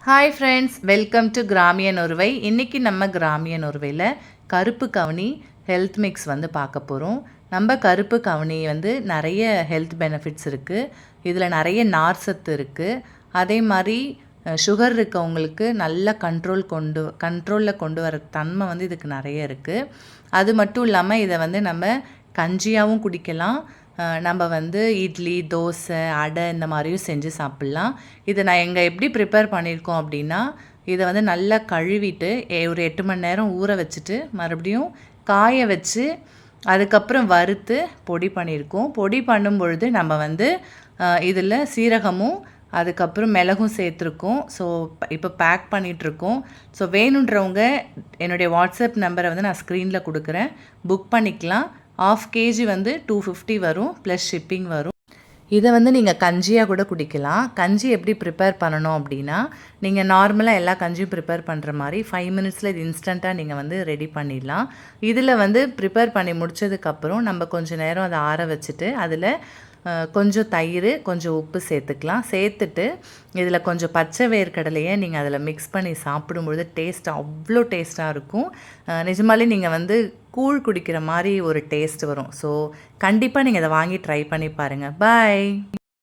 Hi friends, welcome to கிராமிய நொறுவை. இன்றைக்கி நம்ம கிராமிய நொறுவையில் கருப்பு கவுனி ஹெல்த் மிக்ஸ் வந்து பார்க்க போகிறோம். நம்ம கருப்பு கவுனி வந்து நிறைய ஹெல்த் பெனிஃபிட்ஸ் இருக்குது. இதில் நிறைய நார் சத்து இருக்குது. அதே மாதிரி சுகர் இருக்கவங்களுக்கு நல்ல கண்ட்ரோலில் கொண்டு வர தன்மை வந்து இதுக்கு நிறைய இருக்குது. அது மட்டும் இல்லாமல் இதை வந்து நம்ம கஞ்சியாகவும் குடிக்கலாம். நம்ம வந்து இட்லி, தோசை, அடை இந்த மாதிரியும் செஞ்சு சாப்பிட்லாம். இதை நான் எப்படி ப்ரிப்பேர் பண்ணியிருக்கோம் அப்படின்னா, இதை வந்து நல்லா கழுவிட்டு ஒரு 8 மணி நேரம் ஊற வச்சுட்டு மறுபடியும் காய வச்சு அதுக்கப்புறம் வறுத்து பொடி பண்ணியிருக்கோம். பொடி பண்ணும் பொழுது நம்ம வந்து இதில் சீரகமும் அதுக்கப்புறம் மிளகும் சேர்த்துருக்கோம். ஸோ இப்போ பேக் பண்ணிகிட்ருக்கோம். ஸோ வேணுன்றவங்க என்னுடைய வாட்ஸ்அப் நம்பரை வந்து நான் ஸ்க்ரீனில் கொடுக்குறேன், புக் பண்ணிக்கலாம். 1/2 kg வந்து 250 வரும், ப்ளஸ் ஷிப்பிங் வரும். இதை வந்து நீங்கள் கஞ்சியாக கூட குடிக்கலாம். கஞ்சி எப்படி ப்ரிப்பேர் பண்ணணும் அப்படின்னா, நீங்கள் நார்மலாக எல்லா கஞ்சியும் ப்ரிப்பேர் பண்ணுற மாதிரி 5 மினிட்ஸில் இது இன்ஸ்டண்ட்டாக நீங்கள் வந்து ரெடி பண்ணிடலாம். இதில் வந்து ப்ரிப்பேர் பண்ணி முடித்ததுக்கப்புறம் நம்ம கொஞ்சம் நேரம் அதை ஆற வச்சுட்டு அதில் கொஞ்சம் தயிர், கொஞ்சம் உப்பு சேர்த்துக்கலாம். சேர்த்துட்டு இதில் கொஞ்சம் பச்சை வேர்க்கடலையை நீங்கள் அதில் மிக்ஸ் பண்ணி சாப்பிடும்பொழுது டேஸ்ட் அவ்வளோ டேஸ்ட்டாக இருக்கும். நிஜமாலே நீங்கள் வந்து கூழ் குடிக்கிற மாதிரி ஒரு டேஸ்ட் வரும். ஸோ கண்டிப்பாக நீங்கள் அதை வாங்கி ட்ரை பண்ணி பாருங்கள். பாய்.